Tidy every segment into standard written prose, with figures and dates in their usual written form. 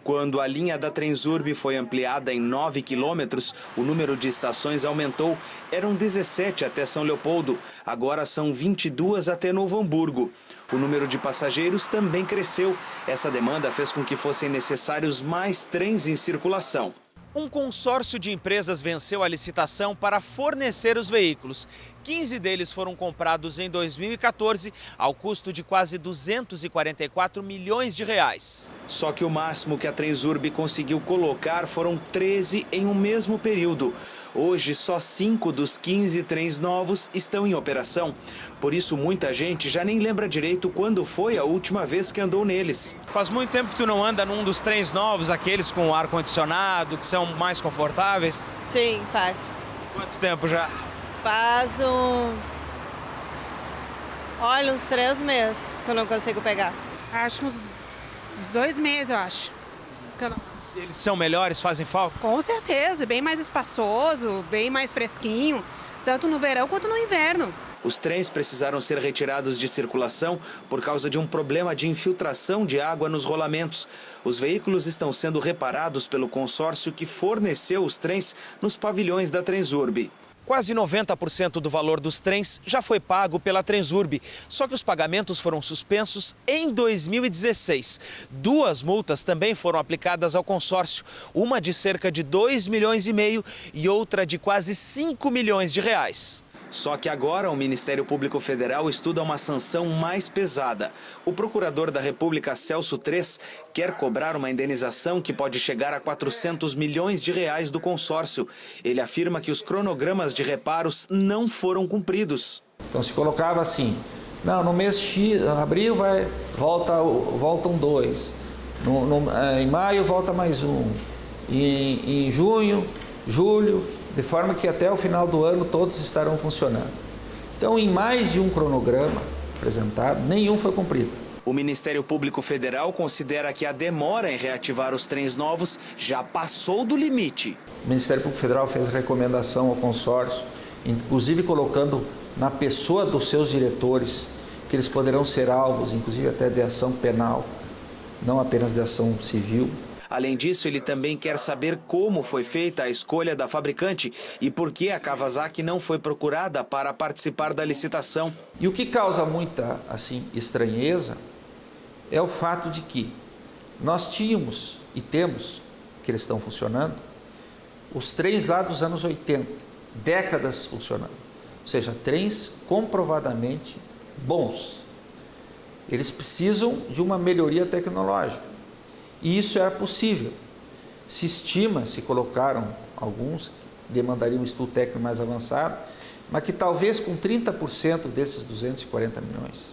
Quando a linha da Transurb foi ampliada em 9 quilômetros, o número de estações aumentou. Eram 17 até São Leopoldo, agora são 22 até Novo Hamburgo. O número de passageiros também cresceu. Essa demanda fez com que fossem necessários mais trens em circulação. Um consórcio de empresas venceu a licitação para fornecer os veículos. 15 deles foram comprados em 2014, ao custo de quase 244 milhões de reais. Só que o máximo que a Transurb conseguiu colocar foram 13 em um mesmo período. Hoje, só 5 dos 15 trens novos estão em operação. Por isso, muita gente já nem lembra direito quando foi a última vez que andou neles. Faz muito tempo que tu não anda num dos trens novos, aqueles com ar-condicionado, que são mais confortáveis? Sim, faz. Quanto tempo já? Faz Olha, uns 3 meses que eu não consigo pegar. Acho que uns 2 meses, eu acho. Eles são melhores, fazem falta? Com certeza, bem mais espaçoso, bem mais fresquinho, tanto no verão quanto no inverno. Os trens precisaram ser retirados de circulação por causa de um problema de infiltração de água nos rolamentos. Os veículos estão sendo reparados pelo consórcio que forneceu os trens nos pavilhões da Transurb. Quase 90% do valor dos trens já foi pago pela Transurb, só que os pagamentos foram suspensos em 2016. 2 multas também foram aplicadas ao consórcio, uma de cerca de 2,5 milhões e outra de quase 5 milhões de reais. Só que agora o Ministério Público Federal estuda uma sanção mais pesada. O procurador da República, Celso Tres, quer cobrar uma indenização que pode chegar a 400 milhões de reais do consórcio. Ele afirma que os cronogramas de reparos não foram cumpridos. Então se colocava assim, não, no mês X, abril voltam 2, em maio volta mais 1, em junho, julho, de forma que até o final do ano todos estarão funcionando. Então, em mais de um cronograma apresentado, nenhum foi cumprido. O Ministério Público Federal considera que a demora em reativar os trens novos já passou do limite. O Ministério Público Federal fez recomendação ao consórcio, inclusive colocando na pessoa dos seus diretores, que eles poderão ser alvos, inclusive até de ação penal, não apenas de ação civil. Além disso, ele também quer saber como foi feita a escolha da fabricante e por que a Kawasaki não foi procurada para participar da licitação. E o que causa muita estranheza é o fato de que nós tínhamos e temos, que eles estão funcionando, os trens lá dos anos 80, décadas funcionando. Ou seja, trens comprovadamente bons. Eles precisam de uma melhoria tecnológica. E isso era possível. Se estima, se colocaram alguns, demandariam um estudo técnico mais avançado, mas que talvez com 30% desses 240 milhões,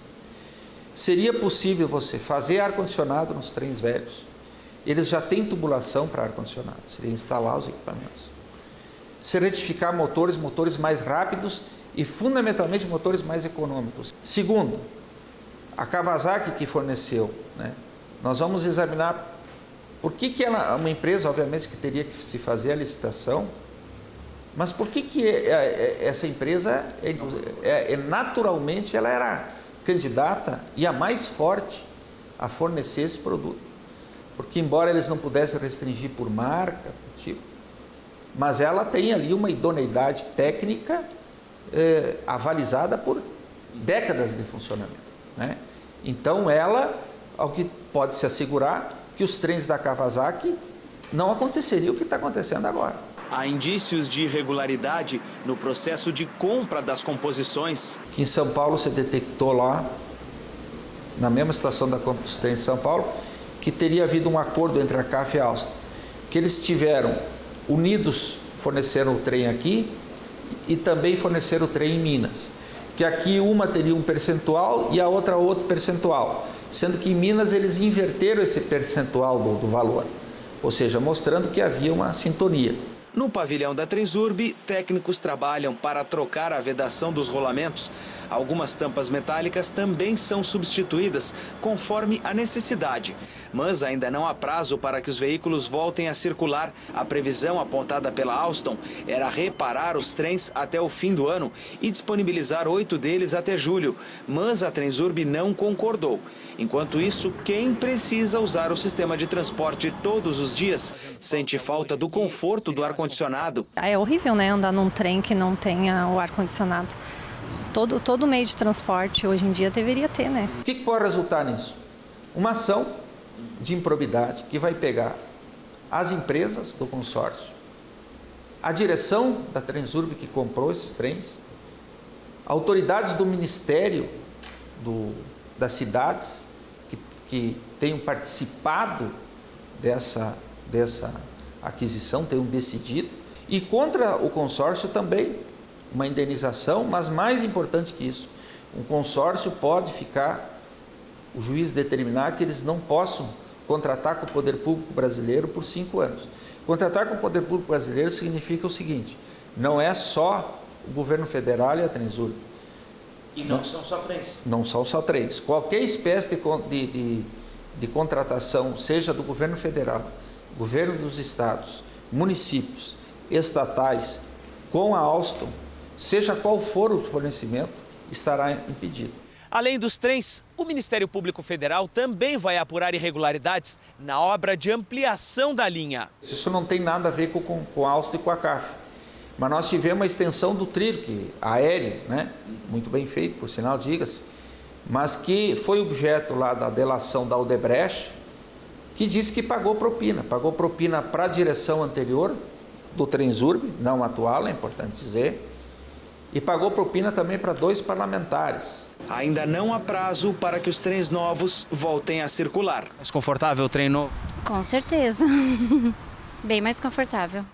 seria possível você fazer ar-condicionado nos trens velhos. Eles já têm tubulação para ar-condicionado, seria instalar os equipamentos. Se retificar motores mais rápidos e fundamentalmente motores mais econômicos. Segundo, a Kawasaki que forneceu, nós vamos examinar por que ela, uma empresa, obviamente, que teria que se fazer a licitação, mas por que essa empresa, naturalmente, ela era candidata e a mais forte a fornecer esse produto? Porque, embora eles não pudessem restringir por marca, por tipo, mas ela tem ali uma idoneidade técnica avalizada por décadas de funcionamento, Então, ela, ao que pode se assegurar, que os trens da Kawasaki não aconteceria o que está acontecendo agora. Há indícios de irregularidade no processo de compra das composições. Que em São Paulo se detectou lá, na mesma situação da compra dos trens de São Paulo, que teria havido um acordo entre a CAF e a Alstom, que eles tiveram unidos, forneceram o trem aqui e também forneceram o trem em Minas. Que aqui uma teria um percentual e a outra outro percentual, sendo que em Minas eles inverteram esse percentual do valor, ou seja, mostrando que havia uma sintonia. No pavilhão da Transurb, técnicos trabalham para trocar a vedação dos rolamentos. Algumas tampas metálicas também são substituídas, conforme a necessidade. mas ainda não há prazo para que os veículos voltem a circular. A previsão apontada pela Alstom era reparar os trens até o fim do ano e disponibilizar 8 deles até julho, mas a Transurb não concordou. Enquanto isso, quem precisa usar o sistema de transporte todos os dias sente falta do conforto do ar-condicionado. É horrível, né, andar num trem que não tenha o ar-condicionado. Todo meio de transporte hoje em dia deveria ter, né? O que pode resultar nisso? Uma ação de improbidade que vai pegar as empresas do consórcio, a direção da Transurb que comprou esses trens, autoridades do Ministério das cidades que tenham participado dessa aquisição, tenham decidido, e contra o consórcio também uma indenização, mas mais importante que isso, um consórcio pode ficar, o juiz determinar que eles não possam contratar com o Poder Público Brasileiro por 5 anos. Contratar com o Poder Público Brasileiro significa o seguinte, não é só o governo federal e a Transurb. E não são só trens. Não são só trens. Qualquer espécie de contratação, seja do governo federal, governo dos estados, municípios, estatais, com a Alstom, seja qual for o fornecimento, estará impedido. Além dos trens, o Ministério Público Federal também vai apurar irregularidades na obra de ampliação da linha. Isso não tem nada a ver com a Alstom e com a CAF. Mas nós tivemos uma extensão do trilho aéreo, né? Muito bem feito, por sinal, diga-se, mas que foi objeto lá da delação da Odebrecht, que disse que pagou propina para a direção anterior do Transurb, não atual, é importante dizer, e pagou propina também para 2 parlamentares. Ainda não há prazo para que os trens novos voltem a circular. Mais confortável o trem novo? Com certeza. Bem mais confortável.